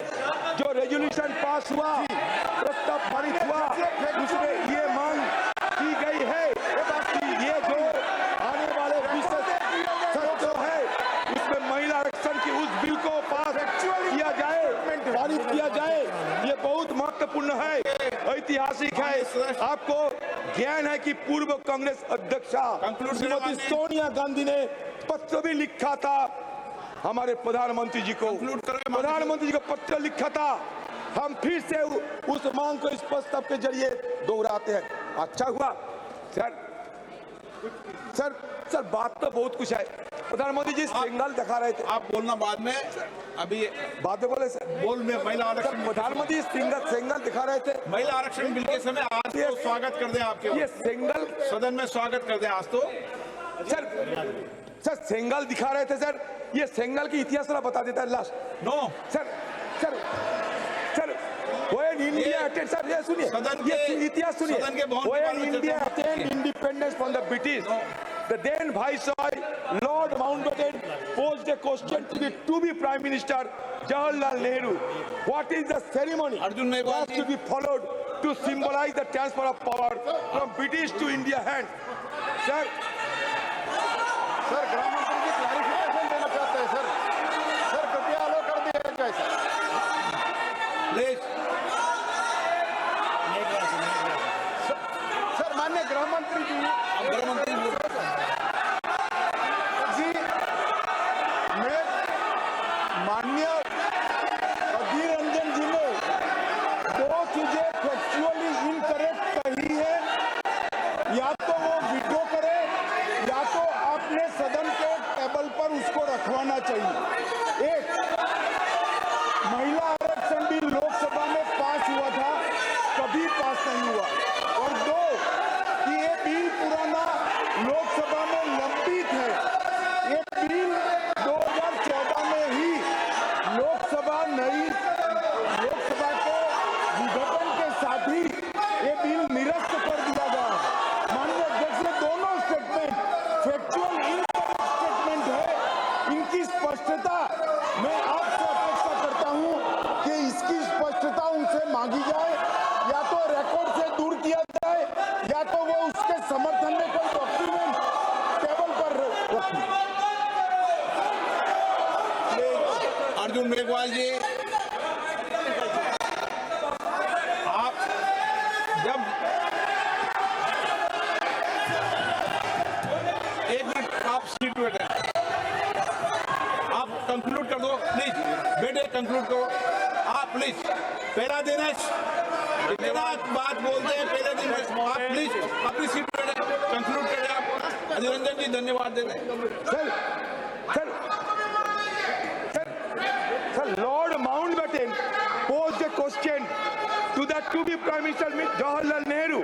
जो रेजोल्यूशन पास हुआ, प्रस्ताव पारित हुआ, उसमें ये मांग की गई है कि ये जो आने वाले विशेष सत्र है उसमें महिला आरक्षण की उस बिल को पास किया जाए, पारित किया जाए। ये बहुत महत्वपूर्ण है, ऐतिहासिक है। आपको ज्ञान है कि पूर्व कांग्रेस अध्यक्षा श्रीमती सोनिया गांधी ने पत्र भी लिखा था हमारे प्रधानमंत्री जी को, पत्र लिखा था। हम फिर से उस मांग को इस प्रस्ताव के जरिए दोहराते हैं। अच्छा हुआ सर बात तो बहुत कुछ है। प्रधानमंत्री जी सिंगल दिखा रहे थे, आप बोलना बाद में, अभी बातें बोले सर। बोल में महिला आरक्षण, प्रधानमंत्री सिंगल दिखा रहे थे। महिला आरक्षण बिल के समय आज तो स्वागत कर दें आपके, ये सिंगल सदन में स्वागत कर दें आज तो। सर सिंगल दिखा रहे थे सर, ये सिंगल की इतिहास थोड़ा बता देता है last. No sir when India attained, sir, ये सुनिए, ये इतिहास सुनिए। When India attained independence from the British, the then Viceroy Lord Mountbatten posed a question to the Prime Minister Jawaharlal Nehru. What is the ceremony that should be followed to symbolize the transfer of power from British to India hand? Sir, गृह मंत्री जी clarification देना चाहते हैं sir कृपया अलो कर दिया जाए sir माननीय गृह मंत्री जी माननीय अधीर रंजन जी ने दो चीजें फैक्चुअली इनकरेक्ट कही है, या तो वो वीटो करे या तो आपने सदन के टेबल पर उसको रखवाना चाहिए। एक, महिला आरक्षण बिल लोकसभा में पास हुआ था, कभी पास नहीं हुआ। और दो, कि ये बिल पुराना केजरीवाल जी, आप जब एक मिनट आप सीट पे बैठे, आप कंक्लूड कर दो प्लीज, बेटे कंक्लूड करो आप प्लीज। पहला दिन है, इतना बात बोलते हैं पहले दिन में, आप प्लीज अपनी सीट पे बैठे, कंक्लूड करें आप। अधीर रंजन जी धन्यवाद देते हैं। Sir, Lord Mountbatten posed a question to the to-be Prime Minister Jawaharlal Nehru.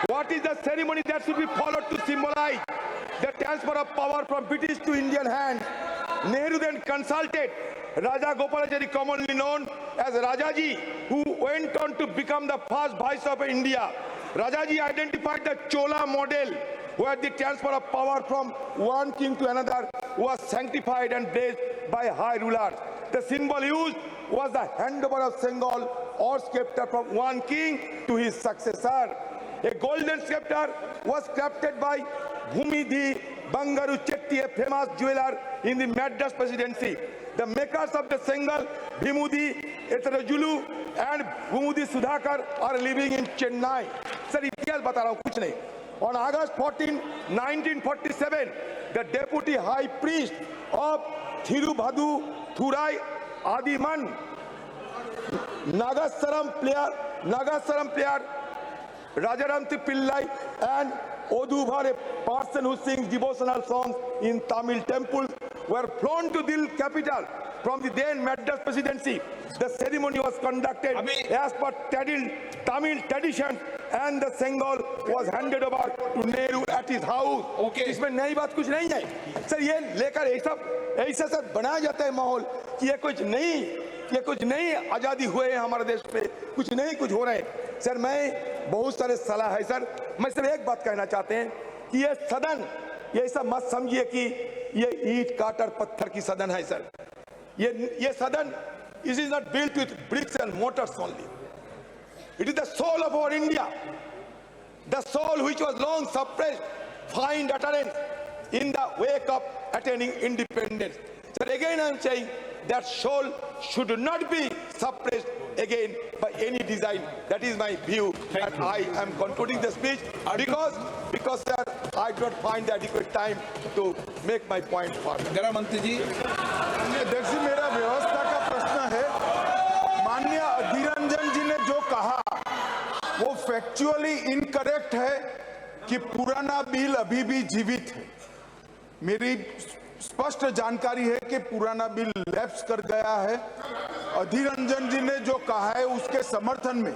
What is the ceremony that should be followed to symbolize the transfer of power from British to Indian hands? Nehru then consulted Raja Gopalachari, commonly known as Rajaji, who went on to become the first Vice of India. Rajaji identified the Chola model, where the transfer of power from one king to another was sanctified and blessed by high rulers. The symbol used was the handover of Sengal or scepter from one king to his successor. A golden scepter was crafted by Bhumidhi Bangaru Chetty, a famous jeweler in the Madras presidency. The makers of the Sengal, Bhimudi Etarajulu and Bhumudi Sudhakar are living in Chennai. Sir, इतिहास बता रहा हूँ, कुछ नहीं। On August 14, 1947, the deputy high priest of Thiruvaduthurai Adiman, Nagasaram player Rajaranti Pillai and Odhuvar, a person who sings devotional songs in Tamil temples, were flown to Delhi capital from the then Madras presidency. The ceremony was conducted as per Tamil traditions and the Sengal was handed over to Nehru at his house. Okay. इसमें नई बात कुछ नहीं है sir. ये लेकर ऐसा sir बनाया जाता है माहौल कि ये कुछ नहीं आजादी हुए हैं हमारे देश पे, कुछ हो रहे हैं। सर मैं बहुत सारे सलाह है सर, मैं सिर्फ एक बात कहना चाहते हैं कि ये सदन, ये ऐसा मत समझिए कि ये ईंट काटर पत्थर की सदन है सर। ये सदन, it is not built with bricks and mortars only. It is the soul of our India, the soul which was long suppressed, find utterance in the wake of attaining independence. So again I am saying that soul should not be suppressed again by any design. That is my view, and I am concluding the speech because sir, I do not find the adequate time to make my point further. गृह मंत्री जी, अध्यक्ष जी, मेरा व्यवस्था का प्रश्न है। माननीय अधीर रंजन जी ने जो कहा वो फैक्चुअली इनकरेक्ट है कि पुराना बिल अभी भी जीवित है। मेरी स्पष्ट जानकारी है कि पुराना बिल लैप्स कर गया है। अधीर रंजन जी ने जो कहा है उसके समर्थन में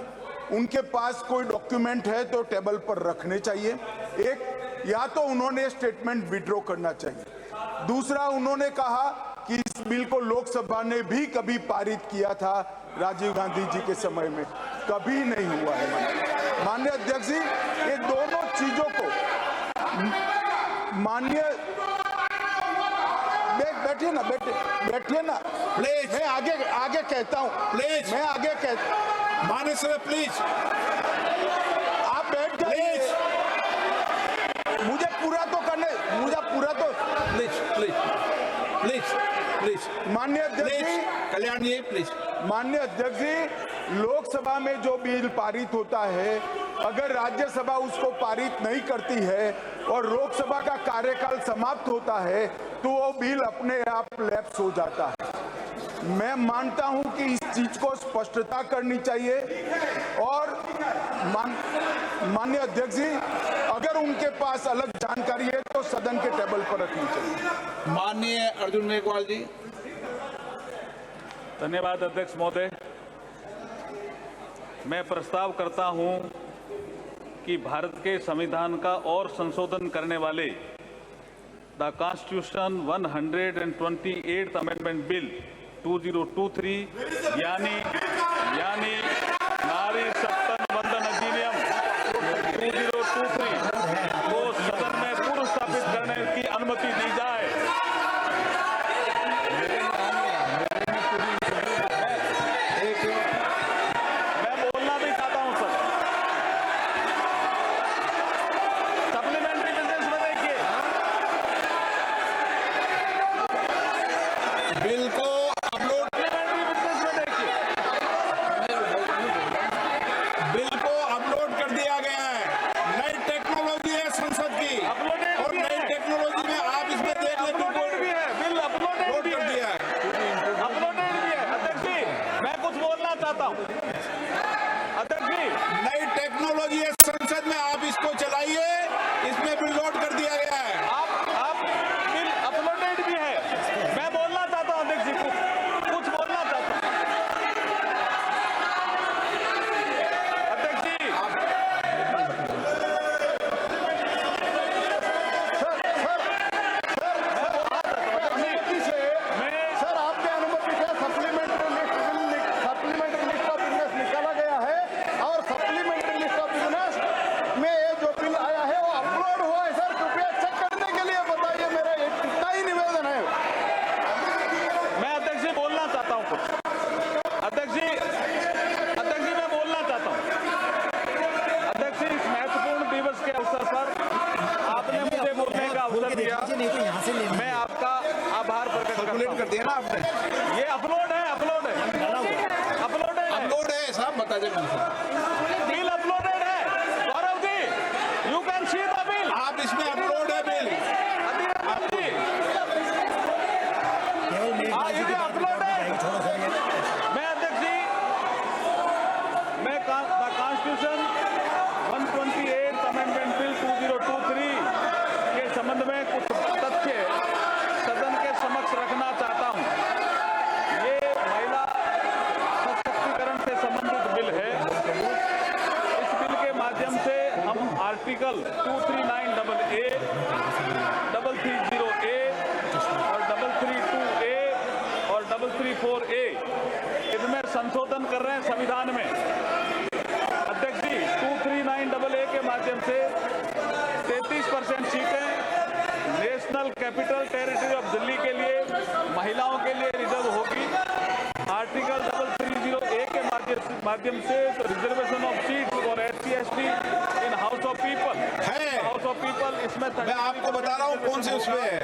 उनके पास कोई डॉक्यूमेंट है तो टेबल पर रखने चाहिए। एक, या तो उन्होंने स्टेटमेंट विड्रॉ करना चाहिए। दूसरा, उन्होंने कहा कि इस बिल को लोकसभा ने भी कभी पारित किया था राजीव गांधी जी के समय में, कभी नहीं हुआ है। माननीय अध्यक्ष जी, ये दोनों चीजों को माननीय बैठिए ना प्लीज, मैं आगे कहता हूँ, प्लीज, मैं आगे कहता, माननीय सर प्लीज, आप बैठ जाइए। मुझे पूरा तो प्लीज माननीय अध्यक्ष जी, कल्याण जी प्लीज। माननीय अध्यक्ष जी, लोकसभा में जो बिल पारित होता है, अगर राज्यसभा उसको पारित नहीं करती है और लोकसभा का कार्यकाल समाप्त होता है तो वो बिल अपने आप लैप्स हो जाता है। मैं मानता हूं कि इस चीज को स्पष्टता करनी चाहिए और माननीय अध्यक्ष जी, अगर उनके पास अलग जानकारी है तो सदन के टेबल पर रखनी चाहिए। माननीय अर्जुन मेघवाल जी। धन्यवाद अध्यक्ष महोदय। मैं प्रस्ताव करता हूं कि भारत के संविधान का और संशोधन करने वाले the constitution 128th amendment bill 2023 यानी नारी सत्तन वंदन अधिनियम 2023 को सदन में पूर्व स्थापित करने की अनुमति दी जाए। मैं बोलना भी चाहता हूं सर। सप्लीमेंट्री बिजनेस में देखिए, बिल को अपलोड, सप्लीमेंट्री संसद की अपलोडेड और भी नई है। टेक्नोलॉजी में आप इसमें देख लें अपलोडेड भी है, बिल अपलोडेड नोट भी कर है, दिया है। अपलोडेड भी है। अध्यक्ष जी, मैं कुछ बोलना चाहता हूँ। अध्यक्ष जी, नई टेक्नोलॉजी है संसद में, आप इसको चलाइए, इसमें भी लोड कर दिया गया है। आप बिल अपलोडेड भी है। मैं बोलना चाहता हूँ अध्यक्ष जी, कुछ बोलना चाहता हूँ। अध्यक्ष जी, सर आपके अनुमति से सप्लीमेंट्री लिस्ट ऑफ बिजनेस निकाला गया है और सप्लीमेंट्री लिस्ट ऑफ बिजनेस में ये जो बिल आया है वो अपलोड हुआ है। सर कृपया चेक करने के लिए बताइए, मेरा इतना ही निवेदन है। मैं अध्यक्ष जी बोलना चाहता हूँ कुछ। अध्यक्ष जी मैं बोलना चाहता हूँ। अध्यक्ष जी, इस महत्वपूर्ण दिवस के अवसर पर आपने मुझे बोलने का अवसर दिया, नहीं तो यहाँ से ले लीजिए। मैं आपका आभार प्रकट करता कैलकुलेट कर हूँ। दिया ना आपने। ये अपलोड है, अपलोडेड है। अपलोड है साहब, बता दें बिल अपलोडेड है। Gaurav ji, you can see the bill. आप इसमें अपलोड है बिल। अध्यक्ष जी, केवल मेजबाजी की बात अपलोड है। बताइए, छोड़ो सर ये। मैं अध्यक्ष जी, मैं कॉन्स्टिट्यूशन 128 अमेंडमेंट बिल 2023 के संबंध में कुछ तथ्य सदन के समक्ष रखना चाहता हूं। ये महिला सशक्तिकरण से संबंधित बिल है। इस बिल के माध्यम से हम आर्टिकल 239AA, 330A और 332A और 334A इनमें संशोधन कर रहे हैं संविधान में। अध्यक्ष जी, 239AA के माध्यम से 33% सीटें national capital territory of Delhi के लिए महिलाओं के लिए रिजर्व होगी। आर्टिकल 330A के माध्यम से reservation of seats for SC/ST in house of people इसमें मैं आपको बता रहा हूँ कौन से उसमें है।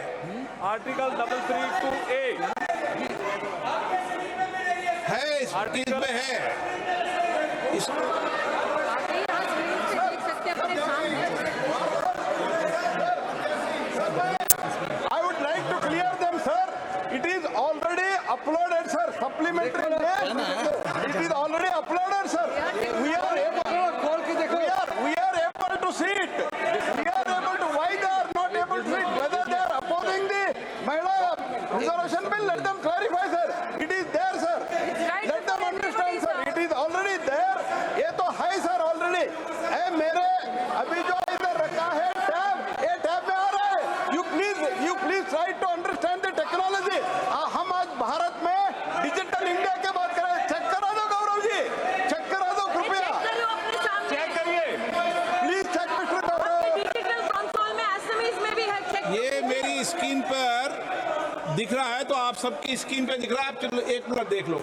आर्टिकल 332A है इस आर्टिकल में है। इस वाकई आज रील से देख सकते हैं अपने सामने। I would like to clear them, sir. It is already uploaded, sir. Supplementary list. It is already uploaded, sir. We are able to see it. We are able to. Why they are not able to see it? Whether they are opposing the Mahila reservation bill, let them clarify, sir. It is there, sir. Let them understand, sir. It is already there. ये तो है, sir, already. ए मेरे अभी जो इधर रखा है tab, ये टैब में आ रहा है। You please try to understand the technology. हम आज भारत में डिजिटल इंडिया के बात कर रहे हैं। चेक करा दो गौरव जी, चेक करा दो कृपया। चेक करो अपने सामने। चेक करिए। Please check mister Gaurav. Digital console में एसएमएस में भी है। चेक ये मेरी स्क्रीन पर दिख रहा है, तो आप सबकी स्क्रीन पे दिख रहा है। आप चलो एक मिनट देख लो।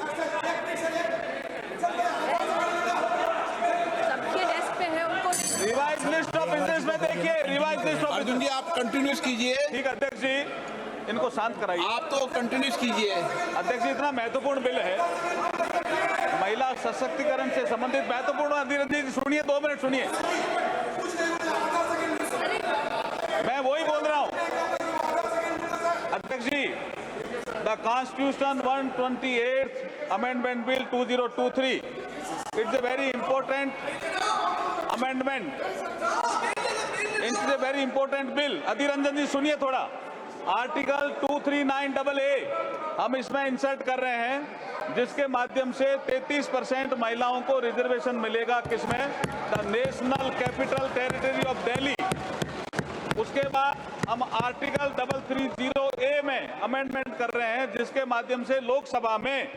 सबके डेस्क पे है, उनको रिवाइज लिस्ट ऑफ बिजनेस में देखिए, रिवाइज लिस्ट ऑफ अर्जुन जी आप कंटिन्यूस कीजिए। ठीक है अध्यक्ष जी, इनको शांत कराइए। आप तो कंटिन्यूस कीजिए। अध्यक्ष जी, इतना महत्वपूर्ण बिल है, महिला सशक्तिकरण से संबंधित महत्वपूर्ण। अधीर जी सुनिए, 2 मिनट सुनिए, मैं वही बोल रहा हूं। अध्यक्ष जी, the constitution 128 amendment bill 2023 it's a very important amendment, it's a very important bill. Adhir Ranjan ji सुनिए थोड़ा। आर्टिकल 239AA हम इसमें इंसर्ट कर रहे हैं, जिसके माध्यम से 33% महिलाओं को रिजर्वेशन मिलेगा। किसमें? The national capital territory of Delhi. उसके बाद हम आर्टिकल 330A में अमेंडमेंट कर रहे हैं, जिसके माध्यम से लोकसभा में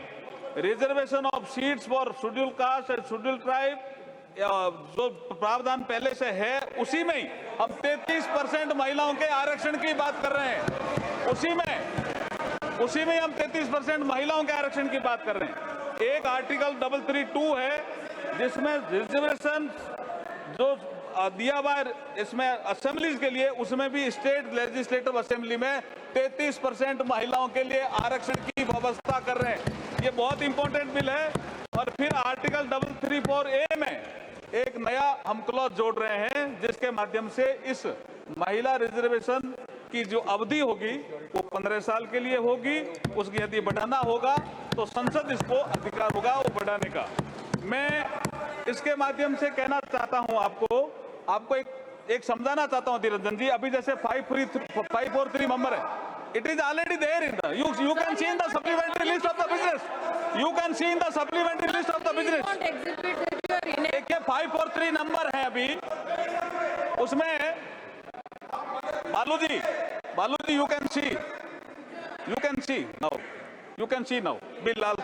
reservation of seats for schedule caste and schedule tribe जो प्रावधान पहले से है, उसी में ही हम 33% महिलाओं के आरक्षण की बात कर रहे हैं। उसी में हम 33% महिलाओं के आरक्षण की बात कर रहे हैं। एक आर्टिकल 332 है, जिसमें रिजर्वेशन जो दिया हुआ इसमें असेंबलीज के लिए, उसमें भी स्टेट लेजिस्लेटिव असेंबली में 33% महिलाओं के लिए आरक्षण की व्यवस्था कर रहे हैं। ये बहुत इंपॉर्टेंट बिल है। और फिर आर्टिकल 334A में एक नया हम क्लॉज जोड़ रहे हैं जिसके माध्यम से इस महिला रिजर्वेशन की जो अवधि होगी वो 15 साल के लिए होगी। उसकी यदि बढ़ाना होगा तो संसद इसको अधिकार होगा वो बढ़ाने का। मैं इसके माध्यम से कहना चाहता हूं आपको एक समझाना चाहता हूं धीरज जी। अभी जैसे 543 मेंबर है, it is already there in the you can see in the supplementary list of the business, you can see in the supplementary list of the business. Don't exhibit that you are in देखिए 543 number है अभी, उसमें Balu ji you can see now bill